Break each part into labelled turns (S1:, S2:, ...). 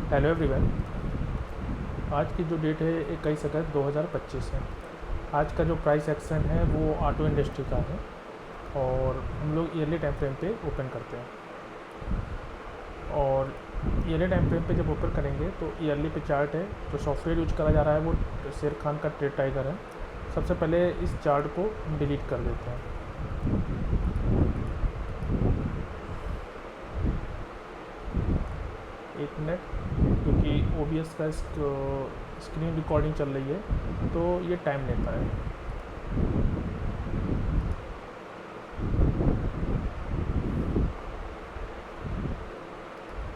S1: Hello everyone. आज की जो डेट है 21 अगस्त 2025 है। आज का जो प्राइस एक्शन है वो ऑटो इंडस्ट्री का है और हम लोग ईयरली टाइम फ्रेम पे ओपन करते हैं। और ईयरली टाइम फ्रेम पे जब ओपन करेंगे तो ईयरली पे चार्ट है। जो सॉफ्टवेयर यूज करा जा रहा है वो शेर खान का ट्रेड टाइगर है। सबसे पहले इस चार्ट को डिलीट कर देते हैं। एक मिनट, क्योंकि OBS का स्क्रीन रिकॉर्डिंग चल रही है तो ये टाइम लेता है।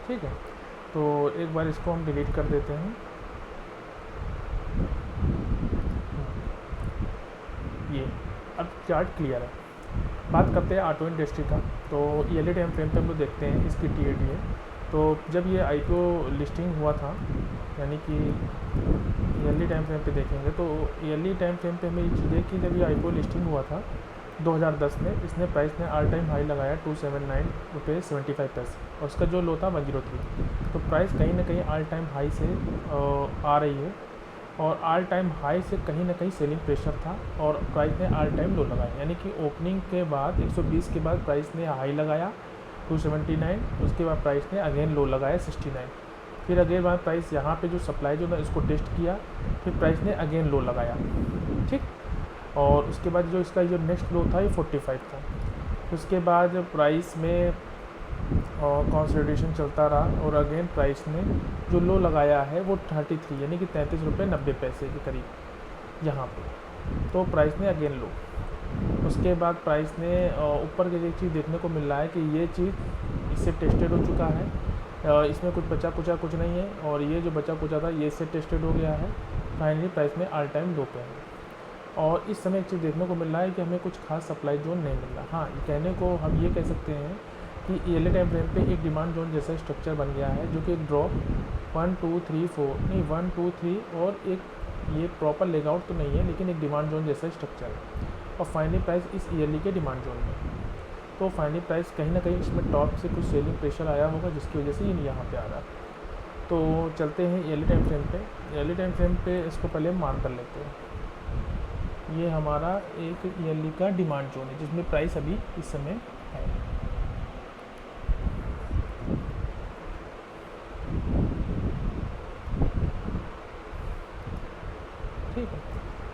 S1: ठीक है, तो एक बार इसको हम डिलीट कर देते हैं। ये अब चार्ट क्लियर है। बात करते हैं ऑटो इंडस्ट्री का। तो ईयरली टाइम फ्रेम पे हम लोग देखते हैं इसकी TAD है। तो जब ये IPO लिस्टिंग हुआ था, यानी कि ईयरली टाइम फ्रेम पे देखेंगे तो ईयरली टाइम फ्रेम पे हमें ये चीज़ है कि जब ये IPO लिस्टिंग हुआ था 2010 में, इसने प्राइस ने ऑल टाइम हाई लगाया 279 रुपये 75 पैसे और उसका जो लो था 103। तो प्राइस कहीं ना कहीं ऑल टाइम हाई से आ रही है और ऑल टाइम हाई से कहीं ना कहीं सेलिंग प्रेशर था और प्राइस ने ऑल टाइम लो लगाया। यानी कि ओपनिंग के बाद 120 के बाद प्राइस ने हाई लगाया 279, उसके बाद प्राइस ने अगेन लो लगाया 69। फिर अगेन बाद प्राइस यहाँ पे जो सप्लाई जो था इसको टेस्ट किया, फिर प्राइस ने अगेन लो लगाया। ठीक, और उसके बाद जो इसका जो नेक्स्ट लो था ये 45 था। उसके बाद प्राइस में कंसोलिडेशन चलता रहा और अगेन प्राइस ने जो लो लगाया है वो 33 यानी कि 33 रुपये 90 पैसे के करीब यहाँ पे। तो प्राइस ने अगेन लो, उसके बाद प्राइस ने ऊपर की एक चीज़ देखने को मिल रहा है कि ये चीज़ इससे टेस्टेड हो चुका है। इसमें कुछ बचा कुचा कुछ नहीं है और ये जो बचा कुचा था ये इससे टेस्टेड हो गया है। फाइनली प्राइस में ऑल टाइम लो पे है और इस समय एक चीज़ देखने को मिल रहा है कि हमें कुछ खास सप्लाई जोन नहीं मिल रहा। हाँ, ये कहने को हम ये कह सकते हैं कि ईयरली टाइम फ्रेम पे एक डिमांड जोन जैसा स्ट्रक्चर बन गया है, जो कि एक ड्रॉप 1 2 3 4 नहीं 1 2 3 और एक ये प्रॉपर लेगआउट तो नहीं है लेकिन एक डिमांड जोन जैसा स्ट्रक्चर है और फाइनली प्राइस इस ईयरली के डिमांड जोन में। तो फाइनली प्राइस कहीं ना कहीं इसमें टॉप से कुछ सेलिंग प्रेशर आया होगा जिसकी वजह से ये यहाँ पे आ रहा है। तो चलते हैं ईयरली टाइम फ्रेम पे। ईयरली टाइम फ्रेम पे इसको पहले मार्क कर लेते हैं। ये हमारा एक ईयरली का डिमांड जोन है जिसमें प्राइस अभी इस समय है। ठीक है,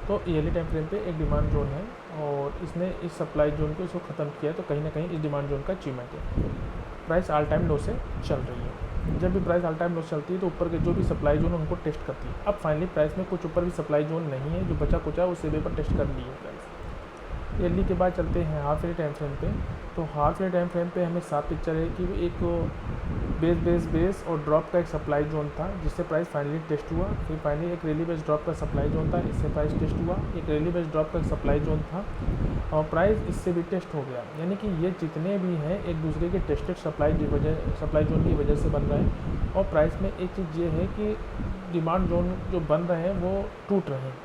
S1: तो ईयरली टाइम फ्रेम पे एक डिमांड जोन है और इसने इस सप्लाई जोन को इसको ख़त्म किया है। तो कहीं ना कहीं इस डिमांड जोन का अचीवमेंट है। प्राइस ऑल टाइम लो से चल रही है। जब भी प्राइस ऑल टाइम लो से चलती है तो ऊपर के जो भी सप्लाई जोन उनको टेस्ट करती है। अब फाइनली प्राइस में कुछ ऊपर भी सप्लाई जोन नहीं है, जो बचा कुचा उस सेवे पर टेस्ट कर ली है प्राइस। ईयरली के बाद चलते हैं हाफ ईयरली टाइम फ्रेम पे। तो हाफ ईयरली टाइम फ्रेम पे हमें साफ पिक्चर है कि एक बेस और ड्रॉप का एक सप्लाई जोन था जिससे प्राइस फाइनली टेस्ट हुआ। फिर फाइनली एक रैली बेस ड्रॉप का सप्लाई जोन था, इससे प्राइस टेस्ट हुआ। एक रैली बेस ड्रॉप का सप्लाई जोन था और प्राइस इससे भी टेस्ट हो गया। यानी कि ये जितने भी हैं एक दूसरे के टेस्टेड सप्लाई जोन की वजह से बन रहे हैं। और प्राइस में एक चीज़ ये है कि डिमांड जोन जो बन रहे हैं वो टूट रहे हैं।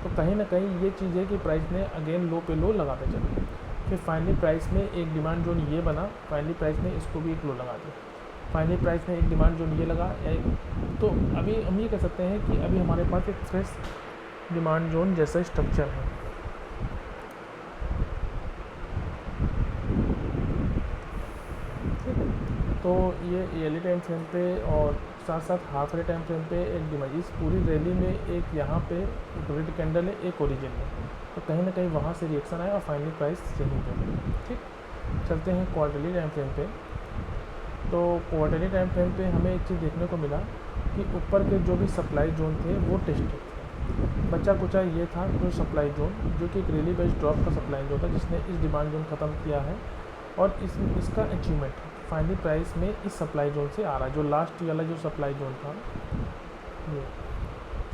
S1: तो कहीं ना कहीं ये चीज़ है कि प्राइस ने अगेन लो पे लो लगाते चले। फिर फाइनली प्राइस में एक डिमांड जोन ये बना, फाइनली प्राइस ने इसको भी एक लो लगा दिया। फाइनली प्राइस में एक डिमांड जोन ये लगा। तो अभी हम ये कह सकते हैं कि अभी हमारे पास एक फ्रेश डिमांड जोन जैसा स्ट्रक्चर है। ठीक है, तो ये ईयरली टाइम फ्रेम पे और साथ साथ हाफ ईयरली टाइम फ्रेम पे एक डिमांड, इस पूरी रैली में एक यहाँ पे रेड कैंडल है, एक ओरिजिन है। तो कहीं ना कहीं वहाँ से रिएक्शन आया और फाइनली प्राइस यहीं पे। ठीक, चलते हैं क्वार्टरली टाइम फ्रेम पे। तो क्वार्टरली टाइम फ्रेम पे हमें एक चीज़ देखने को मिला कि ऊपर के जो भी सप्लाई जोन थे वो टेस्टेड थे। बचा कुचा ये था जो सप्लाई जोन, जो कि एक रैली बेस्ड ड्रॉप का सप्लाई जोन था जिसने इस डिमांड जोन ख़त्म किया है और इसका अचीवमेंट है। फाइनली प्राइस में इस सप्लाई जोन से आ रहा है, जो लास्ट वाला जो सप्लाई जोन था ये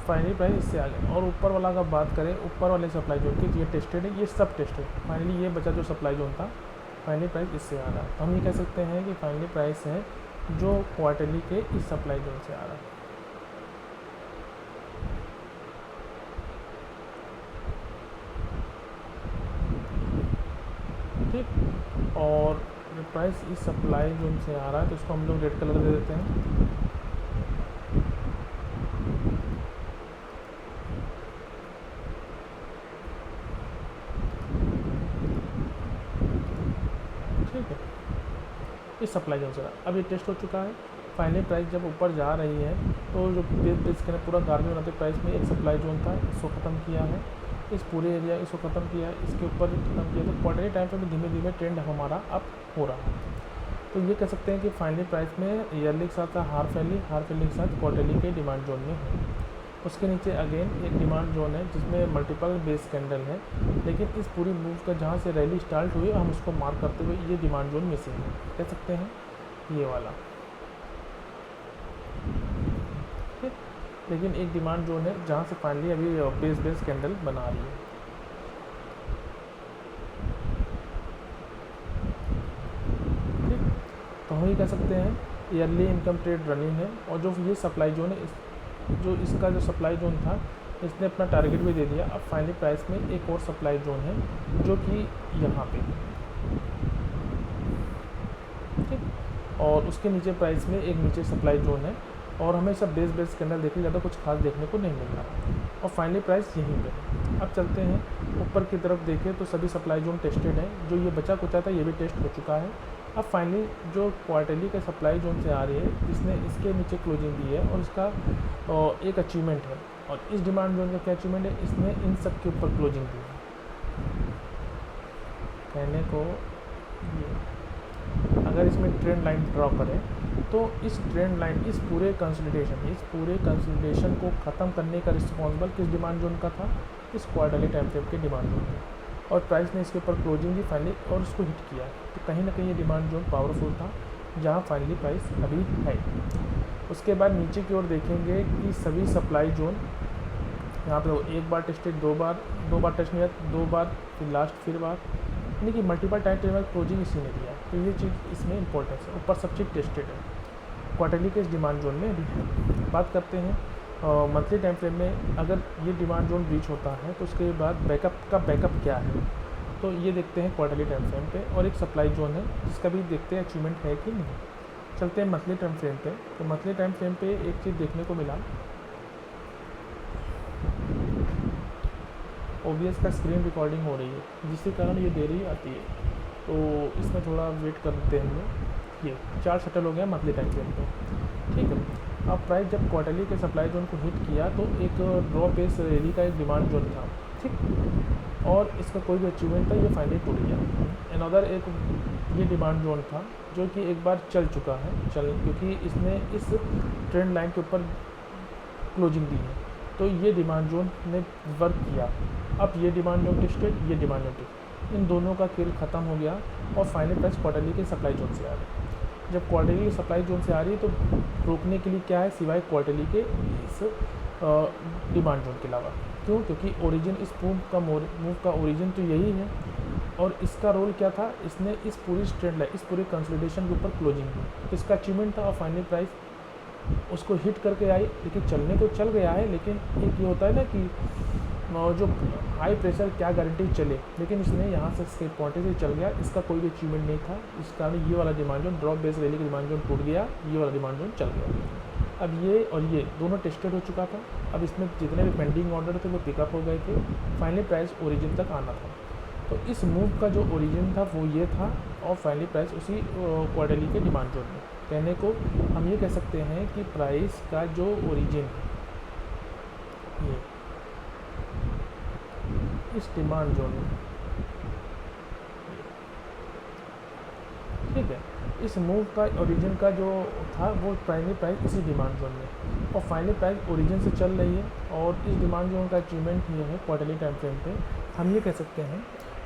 S1: फाइनली प्राइस इससे आ गया। और ऊपर वाला अगर बात करें, ऊपर वाले सप्लाई जोन की ये टेस्टेड है, ये सब टेस्टेड। फाइनली ये बचा जो सप्लाई जोन था, फाइनली प्राइस इससे आ रहा है। तो हम ये कह सकते हैं कि फाइनली प्राइस है जो क्वार्टरली के इस सप्लाई जोन से आ रहा है। ठीक, और प्राइस इस सप्लाई जोन से आ रहा है तो इसको हम लोग रेड कलर दे देते हैं। सप्लाई जोन से था। अब ये टेस्ट हो चुका है। फाइनली प्राइस जब ऊपर जा रही है तो जो बेस के पूरा गार्जियन वाले प्राइस में एक सप्लाई जोन था, इसको ख़त्म किया है, इस पूरे एरिया इसको ख़त्म किया है, इसके ऊपर ख़त्म किया। तो क्वार्टरली टाइम पे धीमे धीमे ट्रेंड हमारा अप हो रहा है। तो ये कह सकते हैं कि फाइनली प्राइस में ईयरली के साथ हाफ ईयरली के साथ क्वार्टरली के डिमांड जोन में है। उसके नीचे अगेन एक डिमांड जोन है जिसमें मल्टीपल बेस कैंडल है, लेकिन इस पूरी मूव का जहाँ से रैली स्टार्ट हुई हम उसको मार्क करते हुए ये डिमांड जोन मिसिंग है, कह सकते हैं ये वाला। ठीक, लेकिन एक डिमांड जोन है जहाँ से फाइनली अभी बेस कैंडल बना रही है। ठीक, तो हम ये कह सकते हैं ईयरली इनकम ट्रेड रनिंग है। और जो ये सप्लाई जोन है, जो इसका जो सप्लाई जोन था इसने अपना टारगेट भी दे दिया। अब फाइनली प्राइस में एक और सप्लाई जोन है जो कि यहाँ पे, ठीक, और उसके नीचे प्राइस में एक नीचे सप्लाई जोन है। और हमें सब बेस कैंडल देखने ज़्यादा कुछ खास देखने को नहीं मिल रहा। और फाइनली प्राइस यहीं पे है। अब चलते हैं ऊपर की तरफ, देखें तो सभी सप्लाई जोन टेस्टेड है। जो ये बचा कुचा था ये भी टेस्ट हो चुका है। अब फाइनली जो क्वार्टरली के सप्लाई जोन से आ रही है, जिसने इसके नीचे क्लोजिंग दी है और इसका एक अचीवमेंट है। और इस डिमांड जोन का क्या अचीवमेंट है, इसने इन सब के ऊपर क्लोजिंग दी है। कहने को ये अगर इसमें ट्रेंड लाइन ड्रॉ करें तो इस ट्रेंड लाइन, इस पूरे कंसोलिडेशन को ख़त्म करने का रिस्पॉन्सिबल किस डिमांड जोन का था, इस क्वार्टरली टाइम फ्रेम के डिमांड जोन का। और प्राइस ने इसके ऊपर क्लोजिंग दी फाइनली और इसको हिट किया। तो कहीं ना कहीं ये डिमांड जोन पावरफुल था जहाँ फाइनली प्राइस अभी है। उसके बाद नीचे की ओर देखेंगे कि सभी सप्लाई जोन यहाँ पे एक बार टेस्टेड, दो बार टेस्ट नहीं किया, 2 बार, फिर लास्ट, फिर बार, यानी कि मल्टीपल टाइम टेबल क्लोजिंग इसी ने दिया। तो ये चीज़ इसमें इंपॉर्टेंस है। ऊपर सब चीज़ टेस्टेड है, क्वार्टरली के इस डिमांड जोन में भी है। बात करते हैं मंथली टाइम फ्रेम में। अगर ये डिमांड जोन रीच होता है तो उसके बाद बैकअप क्या है, तो ये देखते हैं क्वार्टरली टाइम फ्रेम पे। और एक सप्लाई जोन है जिसका भी देखते हैं अचीवमेंट है कि नहीं। चलते हैं मंथली टाइम फ्रेम पे। तो मंथली टाइम फ्रेम पे एक चीज़ देखने को मिला, ओबीएस का स्क्रीन रिकॉर्डिंग हो रही है जिसके कारण ये देरी आती है, तो इसमें थोड़ा वेट करते हैं हम लोग। ये 4 शटल हो गया मंथली टाइम फ्रेम पे, ठीक है। अब प्राइस जब क्वार्टरली के सप्लाई जोन को हिट किया तो एक ड्रॉ बेस रैली का एक डिमांड जोन था, ठीक, और इसका कोई भी अचीवमेंट था, ये फाइनली टूट गया। अनदर एक ये डिमांड जोन था जो कि एक बार चल चुका है, क्योंकि इसने इस ट्रेंड लाइन के ऊपर क्लोजिंग दी है, तो ये डिमांड जोन ने वर्क किया। अब ये डिमांड जोन टेस्टेड, ये डिमांड जोन टेस्टेड, इन दोनों का खेल ख़त्म हो गया और फाइनल प्राइस क्वार्टरली के सप्लाई जोन से आ रही है। जब क्वार्टरली सप्लाई जोन से आ रही है तो रोकने के लिए क्या है सिवाय क्वार्टरली के इस डिमांड जोन के अलावा। क्यों? क्योंकि ओरिजिन इस मूव का ओरिजिन तो यही है और इसका रोल क्या था, इसने इस पूरी ट्रेंड लाइन, इस पूरे कंसोलिडेशन के ऊपर क्लोजिंग की। इसका अचीवमेंट था और फाइनल प्राइस उसको हिट करके आई। लेकिन चलने तो चल गया है, लेकिन एक ये होता है ना कि जो हाई प्रेशर क्या गारंटी चले, लेकिन इसने यहाँ से इसके पॉइंट से चल गया, इसका कोई भी अचीवमेंट नहीं था। इस कारण ये वाला demand zone, drop base rally का डिमांड जोन टूट गया, ये वाला डिमांड जोन चल गया। अब ये और ये दोनों टेस्टेड हो चुका था। अब इसमें जितने भी पेंडिंग ऑर्डर थे वो पिकअप हो गए थे, फाइनली प्राइस ओरिजिन तक आना था। तो इस मूव का जो ओरिजिन था वो ये था और फाइनली प्राइस उसी क्वार्टरली के डिमांड जोन में। कहने को हम ये कह सकते हैं कि प्राइस का जो ओरिजिन है ये इस डिमांड जोन में, ठीक है, इस मूव का ओरिजिन का जो था वो प्राइमरी प्राइस इसी डिमांड जोन में, और फाइनल प्राइस ओरिजिन से चल रही है। और इस डिमांड जोन का अचीवमेंट ये है क्वार्टरली टाइम फ्रेम पे। हम ये कह सकते हैं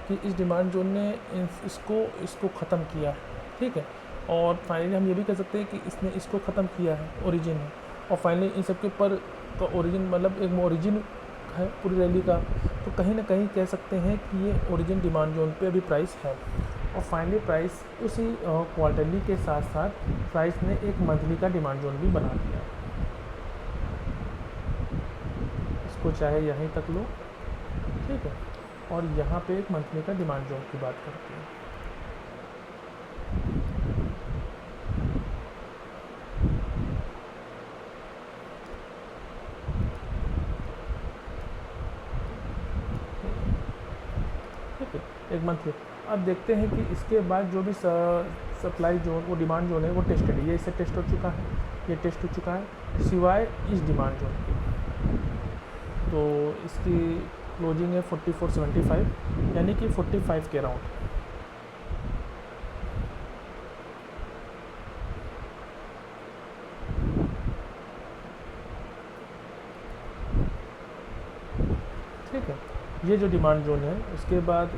S1: कि इस डिमांड जोन ने इसको ख़त्म किया, ठीक है। और फाइनली हम ये भी कह सकते हैं कि इसने इसको ख़त्म किया है, ओरिजिन है। और फाइनली इन सब के ऊपर का ओरिजिन मतलब एक ओरिजिन है पूरी रैली का, तो कहीं ना कहीं कह सकते हैं कि ये ओरिजिन डिमांड जोन पे अभी प्राइस है। और फाइनली प्राइस उसी क्वार्टरली के साथ साथ प्राइस ने एक मंथली का डिमांड जोन भी बना दिया। इसको चाहे यहीं तक लो, ठीक है, और यहाँ पे एक मंथली का डिमांड जोन की बात करते हैं। एक मंथली। अब देखते हैं कि इसके बाद जो भी सप्लाई जोन, वो डिमांड जोन है वो टेस्टेड है, ये इससे टेस्ट हो चुका है, ये टेस्ट हो चुका है सिवाय इस डिमांड जोन की। तो इसकी क्लोजिंग है 44.75 यानी कि 45 के अराउंड। ठीक है, ये जो डिमांड जोन है, उसके बाद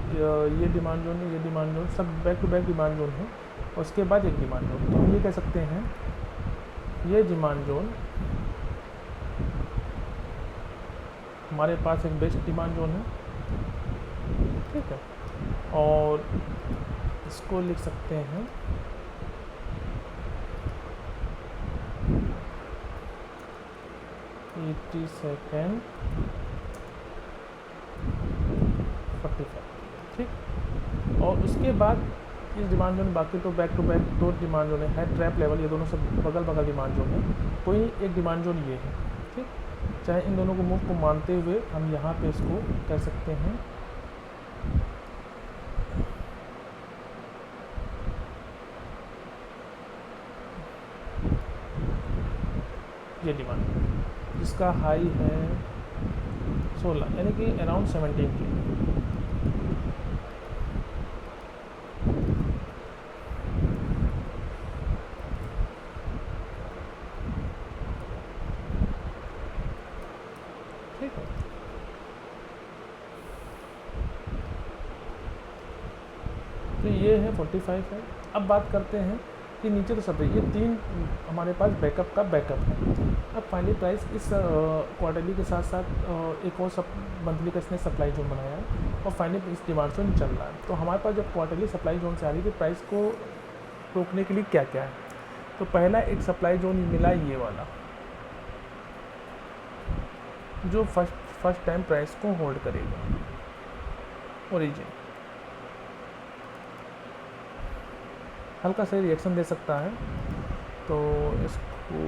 S1: ये डिमांड जोन है, ये डिमांड जोन, सब back to back demand zone है। उसके बाद एक डिमांड जोन, तो हम ये कह सकते हैं ये डिमांड जोन हमारे पास एक बेस्ट डिमांड जोन है। ठीक है, और इसको लिख सकते हैं सेकेंड 45। ठीक, और उसके बाद इस डिमांड जोन, बाकी तो बैक टू बैक दो डिमांड जोन है ट्रैप लेवल, ये दोनों सब बगल बगल डिमांड जोन है। कोई एक डिमांड जोन ये है। ठीक, चाहे इन दोनों को मूव को मानते हुए हम यहाँ पे इसको कर सकते हैं ये डिमांड, जिसका हाई है 16 यानी कि अराउंड 17 के। ठीक है, तो ये है 45 है। अब बात करते हैं कि नीचे तो सब ये तीन हमारे पास बैकअप का बैकअप है। अब फाइनली प्राइस इस क्वार्टरली के साथ साथ एक और सब मंथली का इसने सप्लाई जोन बनाया है और फाइनली इस डिमांड जोन चल रहा है। तो हमारे पास जब क्वार्टरली सप्लाई जोन से आ रही थी, प्राइस को रोकने के लिए क्या क्या है, तो पहला एक सप्लाई जोन मिला ये वाला, जो फर्स्ट टाइम प्राइस को होल्ड करेगा, ओरिजिन हल्का सा रिएक्शन दे सकता है, तो इसको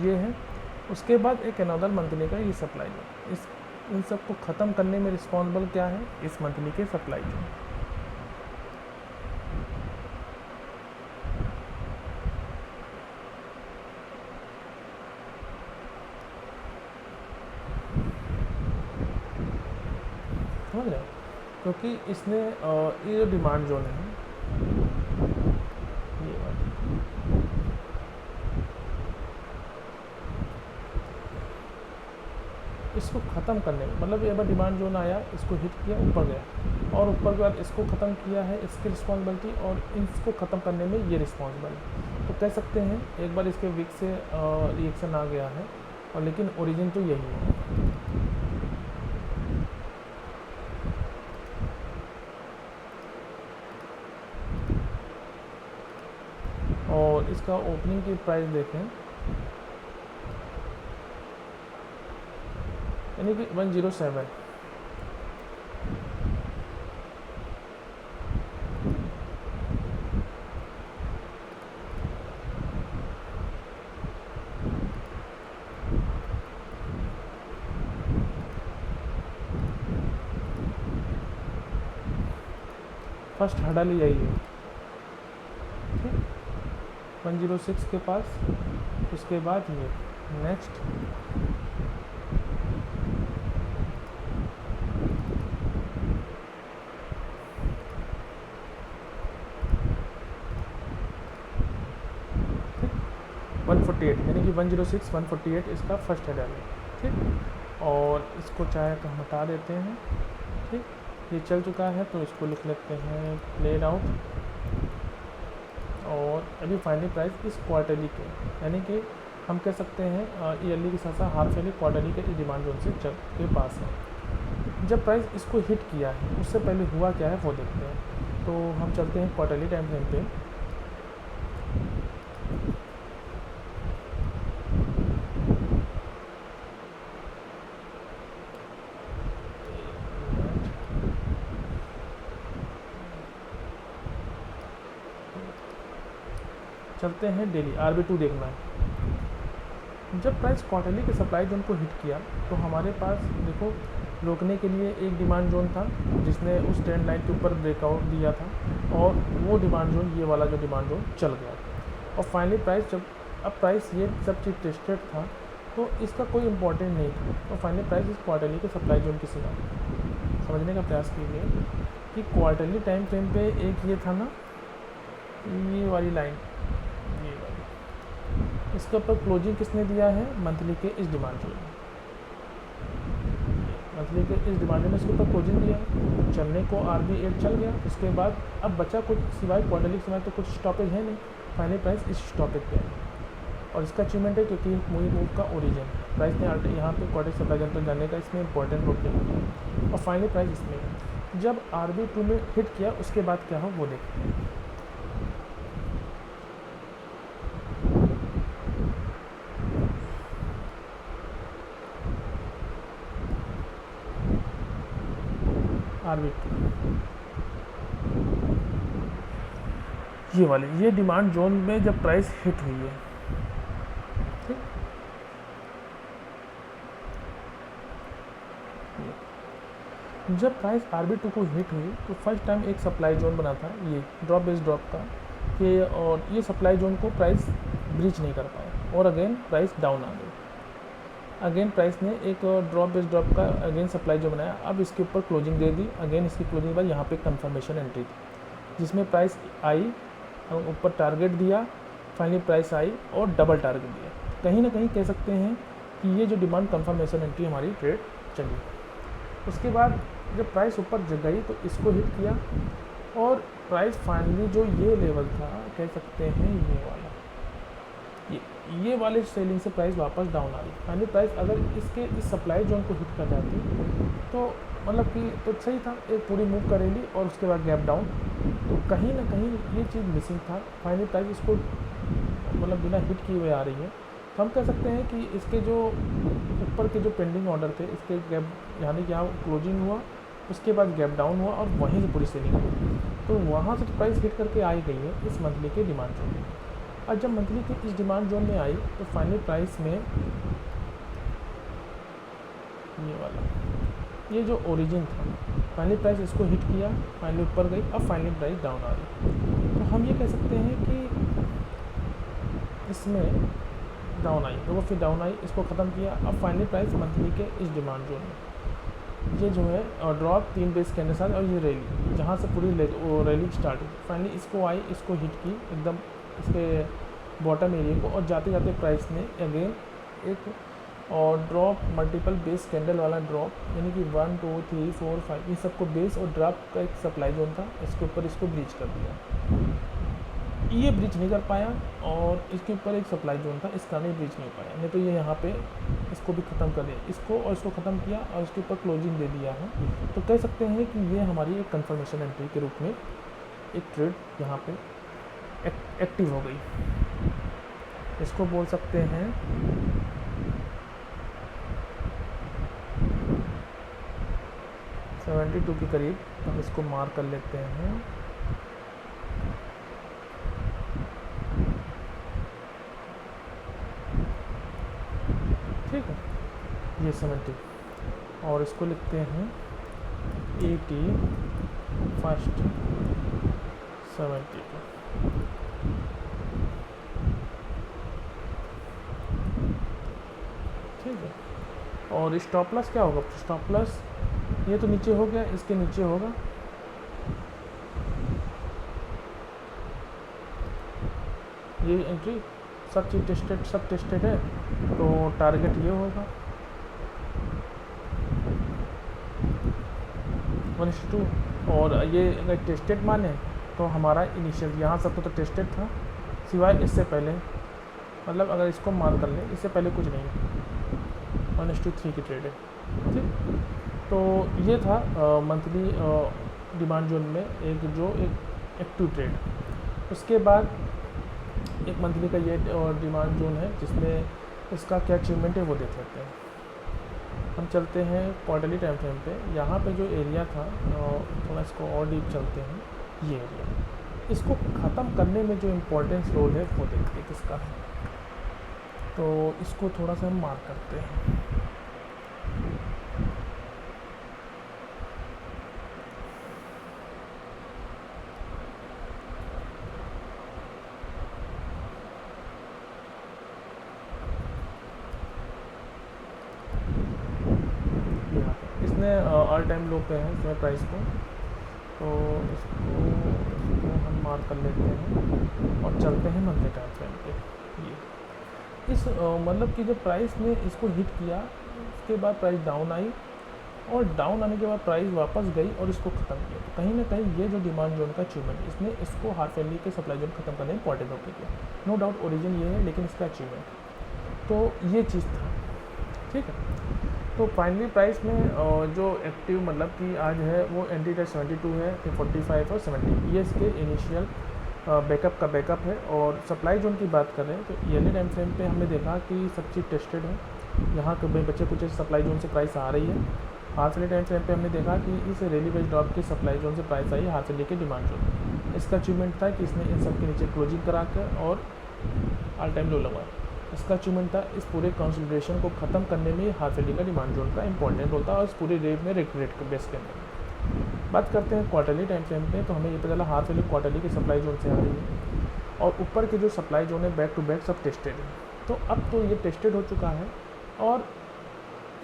S1: ये है। उसके बाद एक अनदर मंथली का ये सप्लाई जोन, इस इन सब को ख़त्म करने में रिस्पॉन्सिबल क्या है, इस मंथली के सप्लाई जोन। समझ रहे हो, क्योंकि इसने ये जो डिमांड जोन है ये वाली, इसको ख़त्म करने में, मतलब ये बार डिमांड जोन आया, इसको हिट किया, ऊपर गया, और ऊपर के बाद इसको ख़त्म किया है, इसकी रिस्पॉन्सिबिलिटी, और इसको ख़त्म करने में ये रिस्पॉन्सिबल है। तो कह सकते हैं एक बार इसके वीक से रिएक्शन आ गया है, और लेकिन ओरिजिन तो यही है। और इसका ओपनिंग की प्राइस देखें, यानी कि 107, फर्स्ट हर्डल यही है। ठीक, 106 के पास, उसके बाद ये नेक्स्ट 148, यानी कि 106 148 इसका फर्स्ट हेडर है। ठीक, और इसको चाहे तो हम हटा देते हैं। ठीक, ये चल चुका है, तो इसको लिख लेते हैं प्लेड आउट, और अभी फाइनली प्राइस इस क्वार्टरली के, यानी कि हम कह सकते हैं ईयरली के साथ साथ हाफ ईयरली क्वार्टरली के इस डिमांड जोन से चल के पास है। जब प्राइस इसको हिट किया है, उससे पहले हुआ क्या है वो देखते हैं। तो हम चलते हैं क्वार्टरली टाइम फ्रेम पे। चलते हैं डेली, RB2 देखना है। जब प्राइस क्वार्टरली के सप्लाई जोन को हिट किया, तो हमारे पास देखो रोकने के लिए एक डिमांड जोन था जिसने उस ट्रेंड लाइन के ऊपर ब्रेकआउट दिया था, और वो डिमांड जोन, ये वाला जो डिमांड जोन चल गया था। और फाइनली प्राइस जब, अब प्राइस ये सब चीज़ टेस्टेड था तो इसका कोई इम्पोर्टेंट नहीं था, तो फाइनली प्राइस इस क्वार्टरली के सप्लाई जोन की सीमा समझने का प्रयास कीजिए कि क्वार्टरली टाइम फ्रेम पे एक ये था ना, ये वाली लाइन, ये वाली, इसके ऊपर क्लोजिंग किसने दिया है, मंथली के इस डिमांड जोन में, मंथली के इस डिमांड में इसके ऊपर क्लोजिंग दिया है, चलने को RB8 चल गया। उसके बाद अब बचा कुछ सिवाय क्वार्टरली के समय तो कुछ स्टॉपेज है नहीं, फाइनली प्राइस इस स्टॉपेज पे है और इसका अचीवमेंट है क्योंकि मूव का ओरिजिन प्राइस ने यहाँ पे क्वार्टर सप्लाई जोन पर जाने का इसमें इंपॉर्टेंट रोल प्ले किया, और फाइनली प्राइस इसमें है। जब RB2 में हिट किया उसके बाद क्या हो वो देखते हैं। RB2 ये वाले, ये डिमांड जोन में जब प्राइस हिट हुई है, ठीक, जब प्राइस RB2 को हिट हुई तो फर्स्ट टाइम एक सप्लाई जोन बना था ये ड्रॉप बेस ड्रॉप का कि, और ये सप्लाई जोन को प्राइस ब्रीच नहीं कर पाया और अगेन प्राइस डाउन आ गई। अगेन प्राइस ने एक ड्रॉप बेस ड्रॉप का अगेन सप्लाई जो बनाया, अब इसके ऊपर क्लोजिंग दे दी, अगेन इसकी क्लोजिंग के बाद यहाँ पे कंफर्मेशन एंट्री थी जिसमें प्राइस आई, ऊपर टारगेट दिया, फाइनली प्राइस आई और डबल टारगेट दिया। कहीं ना कहीं कह सकते हैं कि ये जो डिमांड कंफर्मेशन एंट्री हमारी ट्रेड चली। उसके बाद जब प्राइस ऊपर गई तो इसको हिट किया और प्राइस फाइनली जो ये लेवल था, कह सकते हैं ये वाला, ये वाले सेलिंग से प्राइस वापस डाउन आ गई। फाइनली प्राइस अगर इसके इस सप्लाई जोन को हिट कर जाती तो मतलब कि तो सही था, एक पूरी मूव करेगी और उसके बाद गैप डाउन, तो कहीं ना कहीं ये चीज़ मिसिंग था। फाइनली प्राइस इसको मतलब बिना हिट किए हुए आ रही है, तो हम कह सकते हैं कि इसके जो ऊपर के जो पेंडिंग ऑर्डर थे इसके गैप, यानी कि यहाँ क्लोजिंग हुआ, उसके बाद गैप डाउन हुआ और वहीं से पूरी सेलिंग हुई, तो वहाँ से तो प्राइस हिट करके आई गई है इस मंथली के डिमांड जोन में। और जब मंथली के इस डिमांड जोन में आई तो फाइनली प्राइस में ये वाला, ये जो ओरिजिन था, फाइनली प्राइस इसको हिट किया, फाइनली ऊपर गई, अब फाइनली प्राइस डाउन आ रही। तो हम ये कह सकते हैं कि इसमें डाउन आई तो वो फिर डाउन आई, इसको ख़त्म किया, अब फाइनली प्राइस मंथली के इस डिमांड जोन में, ये जो है ड्रॉप 3 बेस के साथ और ये रैली जहाँ से पूरी रैली स्टार्ट हुई, फाइनली इसको आई, इसको हिट की एकदम इसके बॉटम एरिया को, और जाते जाते प्राइस ने अगेन एक और ड्रॉप मल्टीपल बेस कैंडल वाला ड्रॉप, यानी कि 1 2 3 4 5 इन सबको बेस और ड्रॉप का एक सप्लाई जोन था, इसके ऊपर इसको ब्रीच कर दिया। ये ब्रीच नहीं कर पाया और इसके ऊपर एक सप्लाई जोन था, इसका नहीं ब्रीच नहीं पाया, नहीं तो ये यहाँ पे इसको भी ख़त्म कर दिया, इसको और इसको ख़त्म किया और इसके ऊपर क्लोजिंग दे दिया है। तो कह सकते हैं कि ये हमारी एक कंफर्मेशन एंट्री के रूप में एक ट्रेड यहाँ पे एक्टिव हो गई, इसको बोल सकते हैं $72 के करीब। हम इसको मार्क कर लेते हैं, ठीक है, ये 70 और इसको लिखते हैं 80 फर्स्ट 72, ठीक है। और स्टॉप लॉस क्या होगा, स्टॉप लॉस ये तो नीचे हो गया, इसके नीचे होगा, ये एंट्री सब चीज़ टेस्टेड, सब टेस्टेड है, तो टारगेट ये होगा 1:2, और ये अगर टेस्टेड माने तो हमारा इनिशियल यहाँ सब तो टेस्टेड था सिवाय इससे पहले, मतलब अगर इसको मार्क कर लें इससे पहले कुछ नहीं, 1:3 की ट्रेड है, ठीक। तो ये था मंथली डिमांड जोन में एक एक्टिव ट्रेड। उसके बाद एक मंथली का ये डिमांड जोन है जिसमें इसका क्या अचीवमेंट है वो देख लेते हैं। हम चलते हैं क्वार्टरली टाइम फ्रेम पे, यहाँ पे जो एरिया था थोड़ा इसको और डीप चलते हैं, ये एरिया, इसको ख़त्म करने में जो इम्पोर्टेंस रोल है वो देखते हैं किसका है, तो इसको थोड़ा सा हम मार्क करते हैं। ऑल टाइम लो पे है इसमें प्राइस को, तो इसको हम मार्क कर लेते हैं और चलते हैं मंथली टाइम फ्रेम पे। ये इस मतलब कि जब प्राइस ने इसको हिट किया उसके बाद प्राइस डाउन आई और डाउन आने के बाद प्राइस वापस गई और इसको ख़त्म किया। तो कहीं ना कहीं ये जो डिमांड जोन का अचीवमेंट, इसने इसको हार्ट वैली के सप्लाई जोन खत्म करने में इंपॉर्टेंट रोल किया। नो डाउट ओरिजिन ये है, लेकिन इसका अचीवमेंट तो ये चीज़ था। ठीक है, तो फाइनली प्राइस में जो एक्टिव मतलब कि आज है वो एंट्री टाइम 72 है, फिर 45 और 70, ये इसके इनिशियल बैकअप का बैकअप है। और सप्लाई जोन की बात कर रहे हैं तो ईयरली टाइम फ्रेम पे हमने देखा कि सब चीज़ टेस्टेड है। यहाँ के बच्चे कुछ सप्लाई जोन से प्राइस आ रही है। हाफ ईयरली टाइम फ्रेम पे हमने देखा कि इस रैली बेस्ड ड्रॉप की सप्लाई जोन से प्राइस आई हाफ ईयरली के डिमांड जोन। इसका अचीवमेंट था कि इसने इन सब के नीचे क्लोजिंग करा कर और ऑल टाइम लो लगाया। इसका अचीवमेंट था इस पूरे कंसोलिडेशन को ख़त्म करने में हाफ ईयरली का डिमांड जोन का इंपॉर्टेंट रोल था और इस पूरे रेट में रेट बेस के अंदर। बात करते हैं क्वार्टरली टाइम फ्रेम पे, तो हमें ये पता चला हाफ ईयरली क्वार्टरली की सप्लाई जोन से आ रही है और ऊपर के जो सप्लाई जोन है बैक टू बैक सब टेस्टेड है। तो अब तो ये टेस्टेड हो चुका है और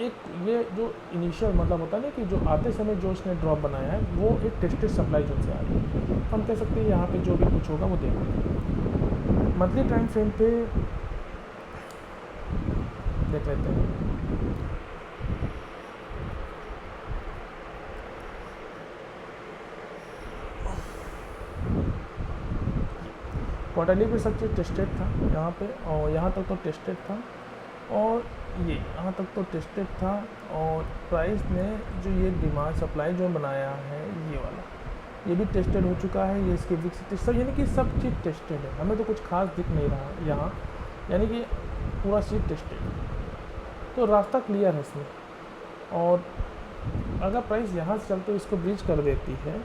S1: एक ये जो इनिशियल मतलब होता है ना कि जो आते समय जो इसने ड्रॉप बनाया है वो एक टेस्टेड सप्लाई जोन से आ रही है। हम कह सकते हैं यहाँ पे जो भी कुछ होगा वो देखेंगे। मंथली टाइम फ्रेम पे देख लेते हैं। क्वार्टरली पे सब चीज़ टेस्टेड था यहाँ पे, और यहाँ तक तो टेस्टेड था और ये यहाँ तक तो टेस्टेड था। और प्राइस ने जो ये डिमांड सप्लाई जो बनाया है ये वाला, ये भी टेस्टेड हो चुका है। ये इसके विक्स सब यानी कि सब चीज़ टेस्टेड है। हमें तो कुछ खास दिख नहीं रहा यहाँ, यानी कि पूरा चीज़ टेस्टेड है। तो रास्ता क्लियर है इसमें। और अगर प्राइस यहाँ से चलते इसको ब्रीच कर देती है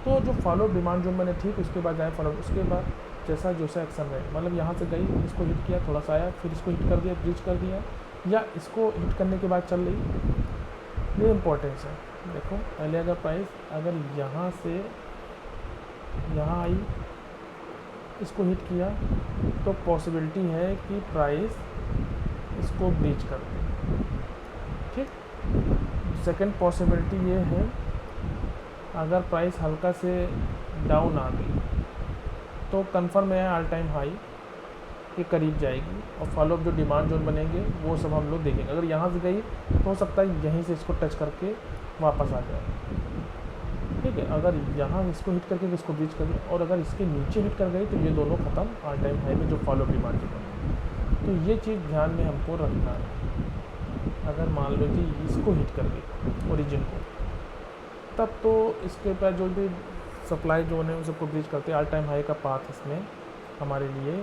S1: तो जो फॉलो डिमांड जो मैंने ठीक उसके बाद जाए फॉलो, उसके बाद जैसा एक्शन रहे, मतलब यहाँ से गई इसको हिट किया, थोड़ा सा आया, फिर इसको हिट कर दिया, ब्रीच कर दिया, या इसको हिट करने के बाद चल रही, ये इम्पोर्टेंस है। देखो पहले अगर प्राइस अगर यहाँ से यहाँ आई, इसको हिट किया तो पॉसिबिलिटी है कि प्राइस इसको ब्रीच कर दे। ठीक, सेकंड पॉसिबिलिटी ये है अगर प्राइस हल्का से डाउन आ गई तो कंफर्म है ऑल टाइम हाई के करीब जाएगी और फॉलोअप जो डिमांड जोन बनेंगे वो सब हम लोग देखेंगे। अगर यहाँ से गई तो हो सकता है यहीं से इसको टच करके वापस आ जाए। ठीक है, अगर यहाँ इसको हिट करके इसको ब्रीच कर दिया और अगर इसके नीचे हिट कर गई तो ये दोनों ख़त्म ऑल टाइम हाई में जो फॉलोअप डिमांड जोन बनेंगे। तो ये चीज़ ध्यान में हमको रखना है। अगर मान लो कि इसको हिट कर गई ओरिजिन को, तब तो इसके ऊपर जो भी सप्लाई जोन है उन सबको ब्रीच करते हैं। ऑल टाइम हाई का पाथ इसमें हमारे लिए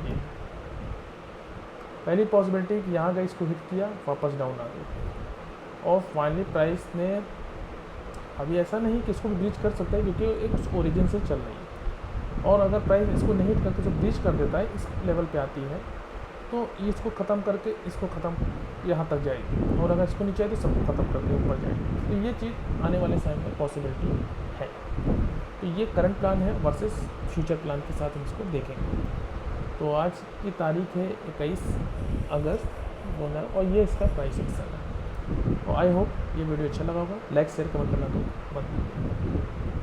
S1: ये पहली पॉसिबिलिटी कि यहाँ गई इसको हिट किया वापस डाउन आ गई। और फाइनली प्राइस ने अभी ऐसा नहीं कि इसको भी ब्रीच कर सकता है क्योंकि एक ओरिजिन से चल रही है। और अगर प्राइस इसको नहीं हिट करके जो ब्रीच कर देता है इस लेवल पे आती है तो इसको ख़त्म करके इसको ख़त्म यहाँ तक जाएगी और अगर इसको नीचे आए तो सबको ख़त्म करके ऊपर जाएगी। तो ये चीज़ आने वाले समय में पॉसिबिलिटी है। तो ये करंट प्लान है वर्सेस फ्यूचर प्लान के साथ हम इसको देखेंगे। तो आज की तारीख है 21 अगस्त 2000 और ये इसका प्राइस एक्शन है। तो आई होप ये वीडियो अच्छा लगा होगा। लाइक शेयर कमेंट करना तो मत भूलिए।